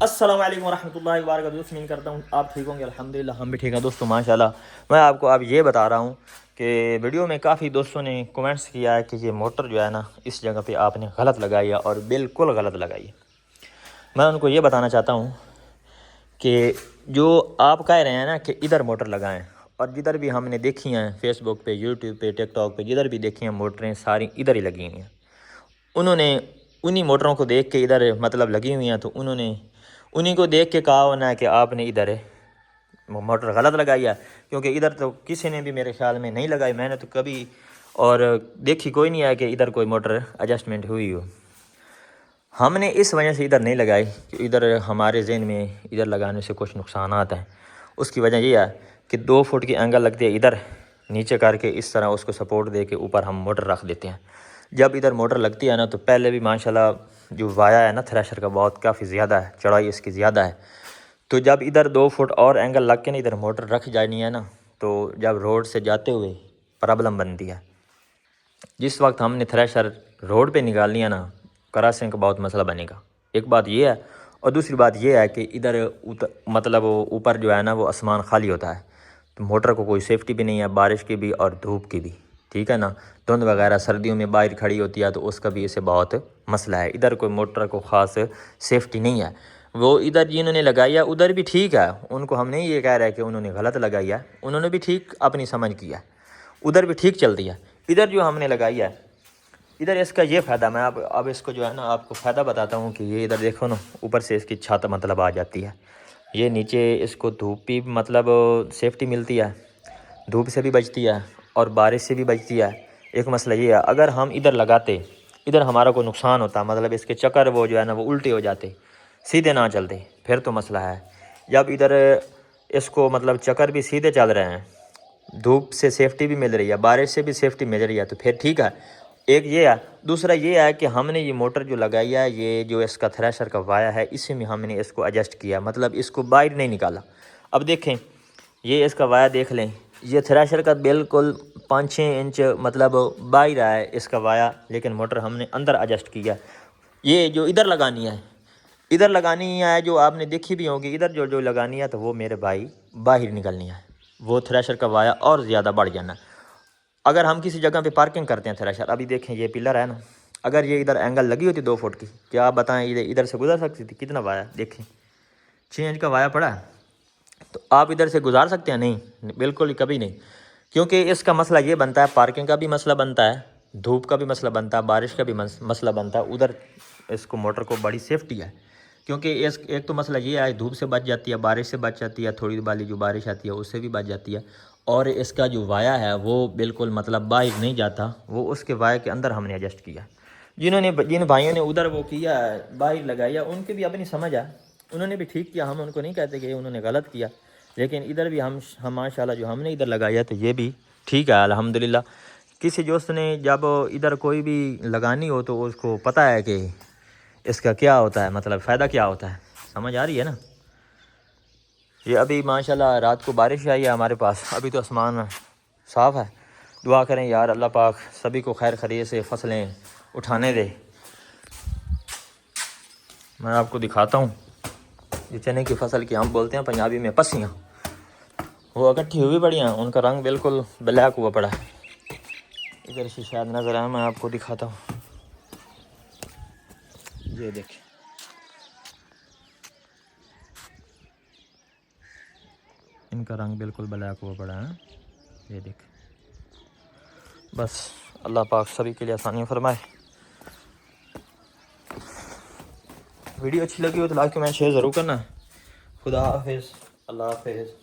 السلام علیکم ورحمۃ اللہ وبرکاتہ. دوست امید کرتا ہوں آپ ٹھیک ہوں گے. الحمدللہ ہم بھی ٹھیک ہیں دوستوں ماشاءاللہ. میں آپ کو اب یہ بتا رہا ہوں کہ ویڈیو میں کافی دوستوں نے کمنٹس کیا ہے کہ یہ موٹر جو ہے نا اس جگہ پہ آپ نے غلط لگائی ہے اور بالکل غلط لگائی ہے. میں ان کو یہ بتانا چاہتا ہوں کہ جو آپ کہہ رہے ہیں نا کہ ادھر موٹر لگائیں، اور جدھر بھی ہم نے دیکھی ہیں فیس بک پہ، یوٹیوب پہ، ٹک ٹاک پہ، جدھر بھی دیکھی ہیں موٹریں ساری ادھر ہی لگی ہوئی ہیں. انہوں نے انہی موٹروں کو دیکھ کے ادھر مطلب لگی ہوئی ہیں تو انہوں نے انہی کو دیکھ کے کہا ہونا ہے کہ آپ نے ادھر موٹر غلط لگائی ہے، کیونکہ ادھر تو کسی نے بھی میرے خیال میں نہیں لگائی. میں نے تو کبھی اور دیکھی کوئی نہیں ہے کہ ادھر کوئی موٹر ایڈجسٹمنٹ ہوئی ہو. ہم نے اس وجہ سے ادھر نہیں لگائی کہ ادھر ہمارے ذہن میں ادھر لگانے سے کچھ نقصانات ہیں. اس کی وجہ یہ ہے کہ 2 فٹ کی اینگل لگتی ہے ادھر نیچے کر کے، اس طرح اس کو سپورٹ دے کے اوپر ہم موٹر رکھ دیتے ہیں. جب ادھر موٹر لگتی ہے نا تو پہلے بھی ماشاءاللہ جو وایا ہے نا تھریشر کا بہت کافی زیادہ ہے، چڑھائی اس کی زیادہ ہے. تو جب ادھر 2 فٹ اور اینگل لگ کے نا ادھر موٹر رکھ جانی ہے نا تو جب روڈ سے جاتے ہوئے پرابلم بنتی ہے. جس وقت ہم نے تھریشر روڈ پہ نکالنی ہے نا کراسنگ کا بہت مسئلہ بنے گا. ایک بات یہ ہے، اور دوسری بات یہ ہے کہ ادھر مطلب اوپر جو ہے نا وہ آسمان خالی ہوتا ہے تو موٹر کو کوئی سیفٹی بھی نہیں ہے، بارش کی بھی اور دھوپ کی بھی. ٹھیک ہے نا، دھند وغیرہ سردیوں میں باہر کھڑی ہوتی ہے تو اس کا بھی اسے بہت مسئلہ ہے. ادھر کوئی موٹر کو خاص سیفٹی نہیں ہے. وہ ادھر جنہوں نے لگائی ہے ادھر بھی ٹھیک ہے، ان کو ہم نہیں یہ کہہ رہے کہ انہوں نے غلط لگائی ہے، انہوں نے بھی ٹھیک اپنی سمجھ کیا، ادھر بھی ٹھیک چلتی ہے. ادھر جو ہم نے لگائی ہے ادھر اس کا یہ فائدہ، میں اب اس کو جو ہے نا آپ کو فائدہ بتاتا ہوں کہ یہ ادھر دیکھو نا اوپر سے اس کی چھت مطلب آ جاتی ہے. یہ نیچے اس کو دھوپ بھی مطلب سیفٹی ملتی ہے، دھوپ سے بھی بچتی ہے اور بارش سے بھی بچتی ہے. ایک مسئلہ یہ ہے اگر ہم ادھر لگاتے ادھر ہمارا کوئی نقصان ہوتا، مطلب اس کے چکر وہ جو ہے نا وہ الٹے ہو جاتے، سیدھے نہ چلتے، پھر تو مسئلہ ہے. جب ادھر اس کو مطلب چکر بھی سیدھے چل رہے ہیں، دھوپ سے سیفٹی بھی مل رہی ہے، بارش سے بھی سیفٹی مل رہی ہے تو پھر ٹھیک ہے. ایک یہ ہے. دوسرا یہ ہے کہ ہم نے یہ موٹر جو لگائی ہے، یہ جو اس کا تھریشر کا وایا ہے اسی میں ہم نے اس کو ایڈجسٹ کیا، مطلب اس کو باہر نہیں نکالا. اب دیکھیں یہ اس کا وایا دیکھ لیں، یہ تھریشر کا بالکل 5-6 انچ مطلب باہر ہے اس کا وایا، لیکن موٹر ہم نے اندر ایڈجسٹ کیا. یہ جو ادھر لگانی ہے ادھر لگانی ہے جو آپ نے دیکھی بھی ہوگی، ادھر جو لگانی ہے تو وہ میرے بھائی باہر نکلنی ہے، وہ تھریشر کا وایا اور زیادہ بڑھ جانا ہے. اگر ہم کسی جگہ پہ پارکنگ کرتے ہیں تھریشر، ابھی دیکھیں یہ پلر ہے نا، اگر یہ ادھر اینگل لگی ہوتی 2 فٹ کی، کیا آپ بتائیں ادھر سے گزر سکتی تھی؟ کتنا وایا دیکھیں، 6 انچ کا وایا پڑا ہے، تو آپ ادھر سے گزار سکتے ہیں؟ نہیں، بالکل کبھی نہیں. کیونکہ اس کا مسئلہ یہ بنتا ہے، پارکنگ کا بھی مسئلہ بنتا ہے، دھوپ کا بھی مسئلہ بنتا ہے، بارش کا بھی مسئلہ بنتا ہے. ادھر اس کو موٹر کو بڑی سیفٹی ہے، کیونکہ ایک تو مسئلہ یہ ہے دھوپ سے بچ جاتی ہے، بارش سے بچ جاتی ہے، تھوڑی والی جو بارش آتی ہے اس سے بھی بچ جاتی ہے. اور اس کا جو وایا ہے وہ بالکل مطلب باہر نہیں جاتا، وہ اس کے وایا کے اندر ہم نے ایڈجسٹ کیا. جن بھائیوں نے ادھر وہ کیا باہر لگایا ان کی بھی اپنی سمجھ ہے، انہوں نے بھی ٹھیک کیا، ہم ان کو نہیں کہتے کہ انہوں نے غلط کیا. لیکن ادھر بھی ہم ماشاءاللہ جو ہم نے ادھر لگایا تو یہ بھی ٹھیک ہے الحمدللہ. کسی دوست نے جب ادھر کوئی بھی لگانی ہو تو اس کو پتہ ہے کہ اس کا کیا ہوتا ہے، مطلب فائدہ کیا ہوتا ہے. سمجھ آ رہی ہے نا. یہ ابھی ماشاءاللہ رات کو بارش آئی ہے ہمارے پاس، ابھی تو آسمان صاف ہے. دعا کریں یار اللہ پاک سبھی کو خیر خیریت سے فصلیں اٹھانے دے. میں آپ کو دکھاتا ہوں، یہ چنے کی فصل کی ہم بولتے ہیں پنجابی میں پسیاں، وہ اکٹھی ہوئی پڑی ہیں، ان کا رنگ بالکل بلیک ہوا پڑا ہے. ادھر سے شاید نظر آئے، میں آپ کو دکھاتا ہوں. یہ دیکھیں ان کا رنگ بالکل بلیک ہوا پڑا ہے. یہ دیکھ، بس اللہ پاک سبھی کے لیے آسانیاں فرمائے. ویڈیو اچھی لگی ہو تو لائک کمنٹ شیئر ضرور کرنا. خدا حافظ، اللہ حافظ.